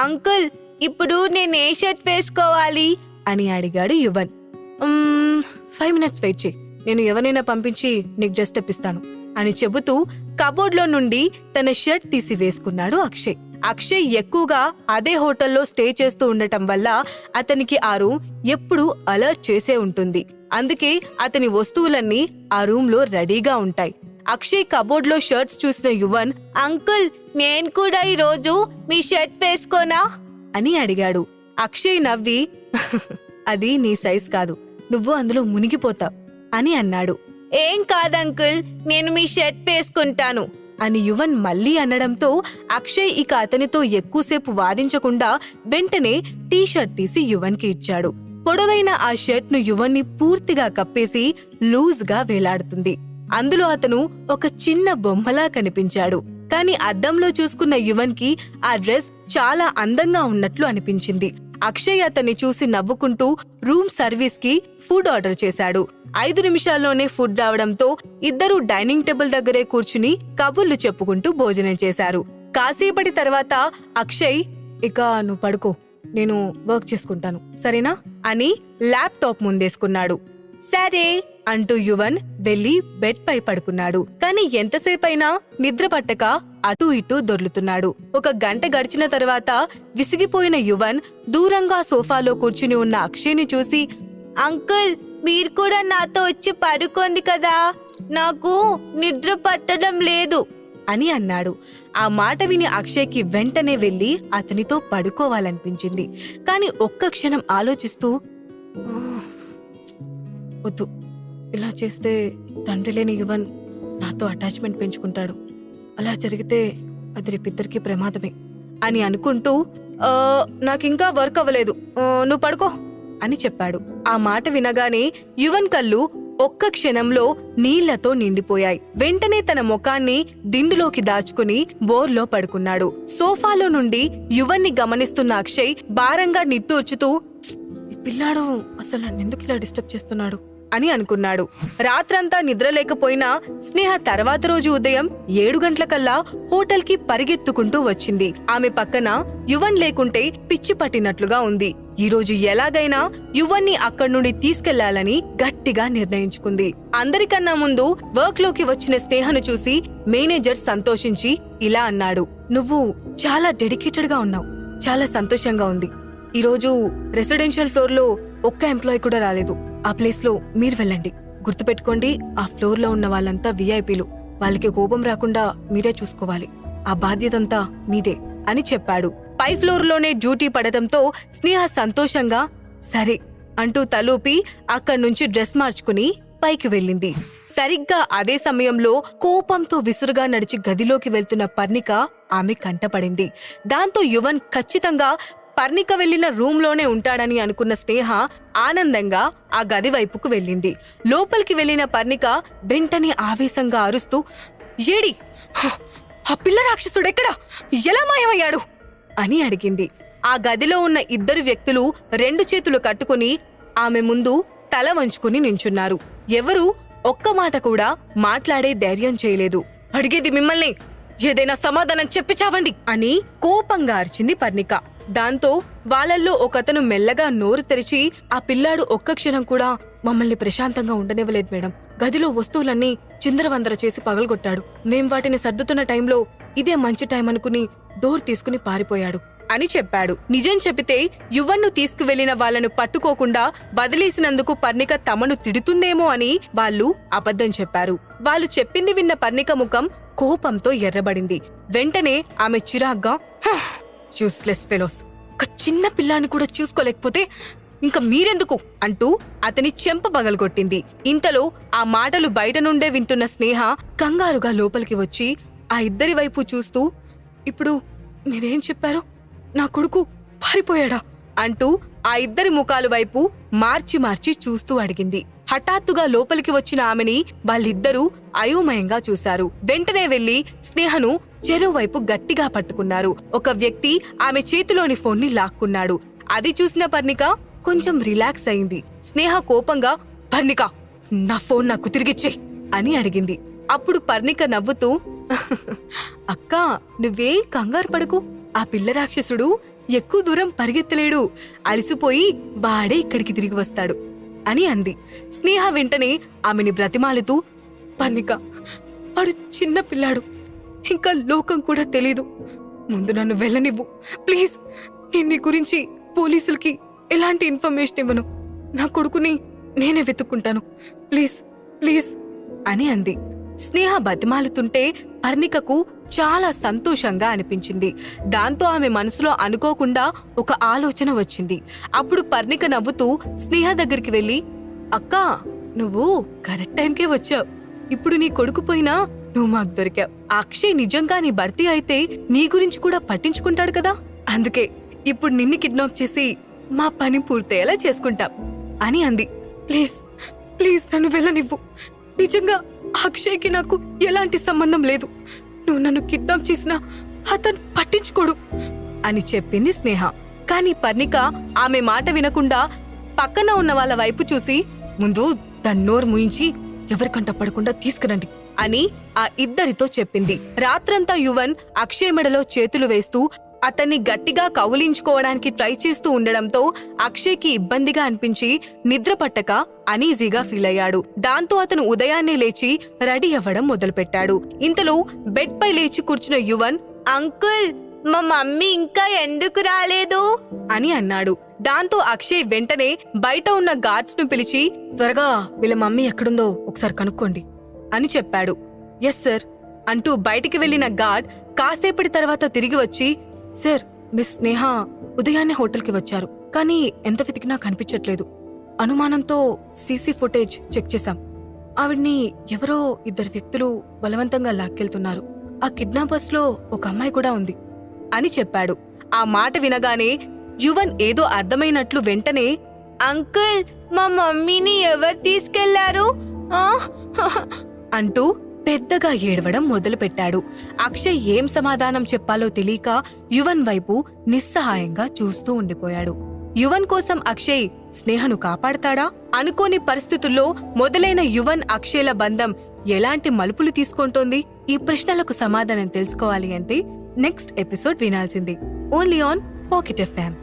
Uncle, ఇప్పుడు నేను ఏ shirt వేసుకోవాలి అని అడిగాడు యువన్. 5 minutes వెయిట్ చేయి, నేను ఎవరైనా పంపించి నీకు డ్రెస్ తెప్పిస్తాను అని చెబుతూ కబోర్డ్లో నుండి తన షర్ట్ తీసి వేసుకున్నాడు అక్షయ్. అక్షయ్ ఎక్కువగా అదే హోటల్లో స్టే చేస్తూ ఉండటం వల్ల అతనికి ఆ రూమ్ ఎప్పుడూ అలర్ట్ చేసే ఉంటుంది. అందుకే అతని వస్తువులన్నీ ఆ రూమ్ లో రెడీగా ఉంటాయి. అక్షయ్ కబోర్డ్లో షర్ట్స్ చూసిన యువన్, అంకుల్, నేను కూడా ఈ రోజు మీ షర్ట్ వేసుకోనా అని అడిగాడు. అక్షయ్ నవ్వి, అది నీ సైజ్ కాదు, నువ్వు అందులో మునిగిపోతావు అని అన్నాడు. ఏం కాదంకుల్, నేను మీ షర్ట్ వేసుకుంటాను అని యువన్ మళ్లీ అనడంతో అక్షయ్ ఇక అతనితో ఎక్కువసేపు వాదించకుండా వెంటనే టీషర్ట్ తీసి యువన్ కి ఇచ్చాడు. పొడవైన ఆ షర్ట్ ను యువన్ ని పూర్తిగా కప్పేసి లూజ్ గా వేలాడుతుంది. అందులో అతను ఒక చిన్న బొమ్మలా కనిపించాడు. కాని అద్దంలో చూసుకున్న యువన్ కి ఆ డ్రెస్ చాలా అందంగా ఉన్నట్లు అనిపించింది. అక్షయ్ అతన్ని చూసి నవ్వుకుంటూ రూమ్ సర్వీస్ కి ఫుడ్ ఆర్డర్ చేశాడు. 5 నిమిషాల్లోనే ఫుడ్ రావడంతో ఇద్దరూ డైనింగ్ టేబుల్ దగ్గరే కూర్చుని కబుర్లు చెప్పుకుంటూ భోజనం చేశారు. కాసేపటి తర్వాత అక్షయ్, ఇక నువ్వు పడుకో, నేను వర్క్ చేసుకుంటాను, సరేనా అని ల్యాప్టాప్ ముందేసుకున్నాడు. సరే అంటూ యువన్ వెళ్లి బెడ్ పై పడుకున్నాడు. కాని ఎంతసేపైనా నిద్ర పట్టక అటూ ఇటూ దొర్లుతున్నాడు. 1 గంట గడిచిన తర్వాత విసిగిపోయిన యువన్ దూరంగా సోఫాలో కూర్చుని ఉన్న అక్షయ్ని చూసి, అంకుల్, మీరు కూడా నాతో వచ్చి పడుకోండి కదా, నాకు నిద్ర పట్టడం లేదు అని అన్నాడు. ఆ మాట విని అక్షయ్కి వెంటనే వెళ్లి అతనితో పడుకోవాలనిపించింది. కాని ఒక్క క్షణం ఆలోచిస్తూ, వద్దు, ఇలా చేస్తే తండ్రి లేని యువన్ నాతో అటాచ్మెంట్ పెంచుకుంటాడు, అలా జరిగితే అది రేపిద్దరికీ ప్రమాదమే అని అనుకుంటూ, నాకింకా వర్క్ అవ్వలేదు, నువ్వు పడుకో అని చెప్పాడు. ఆ మాట వినగానే యువన్ కళ్ళు ఒక్క క్షణంలో నీళ్లతో నిండిపోయాయి. వెంటనే తన ముఖాన్ని దిండులోకి దాచుకుని బోర్లో పడుకున్నాడు. సోఫాలో నుండి యువన్ని గమనిస్తున్న అక్షయ్ భారంగా నిట్టూర్చుతూ, ఈ పిల్లాడు అసలు నన్నెందుకు ఇలా డిస్టర్బ్ చేస్తున్నాడు అని అనుకున్నాడు. రాత్రంతా నిద్ర లేకపోయినా స్నేహ తర్వాత రోజు ఉదయం 7 గంటలకల్లా హోటల్ కి పరిగెత్తుకుంటూ వచ్చింది. ఆమె పక్కన యువన్ లేకుంటే పిచ్చి పట్టినట్లుగా ఉంది. ఈ రోజు ఎలాగైనా యువన్ని అక్కడి నుండి తీసుకెళ్లాలని గట్టిగా నిర్ణయించుకుంది. అందరికన్నా ముందు వర్క్ లోకి వచ్చిన స్నేహను చూసి మేనేజర్ సంతోషించి ఇలా అన్నాడు, నువ్వు చాలా డెడికేటెడ్ గా ఉన్నావు, చాలా సంతోషంగా ఉంది. ఈరోజు రెసిడెన్షియల్ ఫ్లోర్ లో ఒక్క ఎంప్లాయీ కూడా రాలేదు. ఆ ప్లేస్ లో మీరు వెళ్ళండి. గుర్తుపెట్టుకోండి, ఆ ఫ్లోర్ లో ఉన్న వాళ్ళంతా విఐపీలు, వాళ్ళకి కోపం రాకుండా మీరే చూసుకోవాలి. ఆ బాధ్యతంతా మీదే అని చెప్పాడు. పై ఫ్లోర్ లోనే డ్యూటీ పడటంతో స్నేహ సంతోషంగా సరే అంటూ తలూపి అక్కడి నుంచి డ్రెస్ మార్చుకుని పైకి వెళ్ళింది. సరిగ్గా అదే సమయంలో కోపంతో విసురుగా నడిచి గదిలోకి వెళ్తున్న పర్ణిక ఆమె కంటపడింది. దాంతో యువన్ ఖచ్చితంగా పర్ణిక వెళ్లిన రూమ్ లోనే ఉంటాడని అనుకున్న స్నేహ ఆనందంగా ఆ గది వైపుకు వెళ్ళింది. లోపలికి వెళ్లిన పర్ణిక వెంటనే ఆవేశంగా అరుస్తూ, ఏడి, ఆ పిల్ల రాక్షసుడెక్కడా, ఎలా మాయమయ్యాడు అని అడిగింది. ఆ గదిలో ఉన్న 2 వ్యక్తులు 2 చేతులు కట్టుకుని ఆమె ముందు తల వంచుకుని నించున్నారు. ఎవరూ ఒక్క మాట కూడా మాట్లాడే ధైర్యం చేయలేదు. అడిగేది మిమ్మల్ని, ఏదైనా సమాధానం చెప్పి చావండి అని కోపంగా అరిచింది పర్ణిక. దాంతో వాళ్ళల్లో ఒకతను మెల్లగా నోరు తెరిచి, ఆ పిల్లాడు ఒక్క క్షణం కూడా మమ్మల్ని ప్రశాంతంగా ఉండనివ్వలేదు మేడం. గదిలో వస్తువులన్నీ చిందరవందర చేసి పగలగొట్టాడు. మేం వాటిని సర్దుతున్న టైంలో ఇదే మంచి టైం అనుకుని డోర్ తీసుకుని పారిపోయాడు అని చెప్పాడు. నిజం చెప్పితే యువన్ను తీసుకువెళ్లిన వాళ్లను పట్టుకోకుండా వదిలేసినందుకు పర్ణిక తమను తిడుతుందేమో అని వాళ్ళు అబద్ధం చెప్పారు. వాళ్ళు చెప్పింది విన్న పర్ణిక ముఖం కోపంతో ఎర్రబడింది. వెంటనే ఆమె చిరాగ్గా, యూస్లెస్ ఫెలోస్, ఒక చిన్న పిల్లాన్ని కూడా చూసుకోలేకపోతే ఇంకా మీరెందుకు అంటూ అతని చెంప పగలగొట్టింది. ఇంతలో ఆ మాటలు బయట నుండే వింటున్న స్నేహ కంగారుగా లోపలికి వచ్చి ఆ ఇద్దరి వైపు చూస్తూ, ఇప్పుడు మీరేం చెప్పారు, నా కొడుకు పారిపోయాడా అంటూ ఆ ఇద్దరి ముఖాలు వైపు మార్చి మార్చి చూస్తూ అడిగింది. హఠాత్తుగా లోపలికి వచ్చిన ఆమెని వాళ్ళిద్దరూ అయోమయంగా చూశారు. వెంటనే వెళ్లి స్నేహను చెరువు వైపు గట్టిగా పట్టుకున్నారు. ఒక వ్యక్తి ఆమె చేతిలోని ఫోన్ని లాక్కున్నాడు. అది చూసిన పర్ణిక కొంచెం రిలాక్స్ అయింది. స్నేహ కోపంగా, పర్ణిక, నా ఫోన్ నాకు తిరిగిచ్చేయ్ అని అడిగింది. అప్పుడు పర్ణిక నవ్వుతూ, అక్కా, నువ్వేం కంగారు పడకు, ఆ పిల్ల రాక్షసుడు ఎక్కువ దూరం పరిగెత్తలేడు, అలసిపోయి వాడే ఇక్కడికి తిరిగి వస్తాడు అని అంది. స్నేహ వెంటనే ఆమెని బ్రతిమాలుతూ, పర్ణిక, వాడు చిన్న పిల్లాడు, ఇంకా లోకం కూడా తెలీదు, ముందు నన్ను వెళ్ళనివ్వు ప్లీజ్. నేను నీ గురించి పోలీసులకి ఎలాంటి ఇన్ఫర్మేషన్ ఇవ్వను, నా కొడుకుని నేనే వెతుక్కుంటాను, ప్లీజ్ ప్లీజ్ అని అంది. స్నేహ బతిమాలుతుంటే పర్ణికకు చాలా సంతోషంగా అనిపించింది. దాంతో ఆమె మనసులో అనుకోకుండా ఒక ఆలోచన వచ్చింది. అప్పుడు పర్ణిక నవ్వుతూ స్నేహ దగ్గరికి వెళ్ళి, అక్కా, నువ్వు కరెక్ట్ టైంకే వచ్చావు. ఇప్పుడు నీ కొడుకు పోయినా నువ్వు మాకు దొరికావు. అక్షయ్ నిజంగా నీ భర్తీ అయితే నీ గురించి కూడా పట్టించుకుంటాడు కదా, అందుకే ఇప్పుడు నిన్ను కిడ్నాప్ చేసి మా పని పూర్తయ్యేలా చేసుకుంటాం అని అంది. ప్లీజ్ ప్లీజ్ నన్ను వెళ్ళనివ్వు, నిజంగా అక్షయ్కి నాకు ఎలాంటి సంబంధం లేదు, నువ్వు నన్ను కిడ్నాప్ చేసినా అతను పట్టించుకోడు అని చెప్పింది స్నేహ. కాని పర్ణిక ఆమె మాట వినకుండా పక్కన ఉన్న వాళ్ళ వైపు చూసి, ముందు దన్నోరు ముయించి ఎవరికంట పడకుండా తీసుకురండి అని ఆ ఇద్దరితో చెప్పింది. రాత్రంతా యువన్ అక్షయ్ మెడలో చేతులు వేస్తూ అతన్ని గట్టిగా కౌలించుకోవడానికి ట్రై చేస్తూ ఉండడంతో అక్షయ్కి ఇబ్బందిగా అనిపించి నిద్ర పట్టక అనీజీగా ఫీల్ అయ్యాడు. దాంతో అతను ఉదయాన్నే లేచి రెడీ అవ్వడం మొదలుపెట్టాడు. ఇంతలో బెడ్ పై లేచి కూర్చున్న యువన్, అంకుల్, మా మమ్మీ ఇంకా ఎందుకు రాలేదు అని అన్నాడు. దాంతో అక్షయ్ వెంటనే బయట ఉన్న గార్డ్స్ ను పిలిచి, త్వరగా వీళ్ళ మమ్మీ ఎక్కడుందో ఒకసారి కనుక్కోండి అని చెప్పాడు. ఎస్ సార్ అంటూ బయటికి వెళ్లిన గార్డ్ కాసేపటి తర్వాత తిరిగి వచ్చి, సార్, మిస్ స్నేహ ఉదయాన్నే హోటల్కి వచ్చారు, కానీ ఎంత వెతికినా కనిపించట్లేదు. అనుమానంతో సీసీ ఫుటేజ్ చెక్ చేశాం. ఆవిడ్ని ఎవరో ఇద్దరు వ్యక్తులు బలవంతంగా లాక్కెళ్తున్నారు. ఆ కిడ్నాపర్స్ లో ఒక అమ్మాయి కూడా ఉంది అని చెప్పాడు. ఆ మాట వినగానే యువన్ ఏదో అర్థమైనట్లు వెంటనే, అంకుల్, మా మమ్మీని ఎవరు తీసుకెళ్లారు అంటూ పెద్దగా ఏడవడం మొదలుపెట్టాడు. అక్షయ్ ఏం సమాధానం చెప్పాలో తెలియక యువన్ వైపు నిస్సహాయంగా చూస్తూ ఉండిపోయాడు. యువన్ కోసం అక్షయ్ స్నేహను కాపాడతాడా? అనుకోని పరిస్థితుల్లో మొదలైన యువన్ అక్షయ్ల బంధం ఎలాంటి మలుపులు తీసుకుంటోంది? ఈ ప్రశ్నలకు సమాధానం తెలుసుకోవాలి అంటే నెక్స్ట్ ఎపిసోడ్ వినాల్సింది. Only on pocket FM.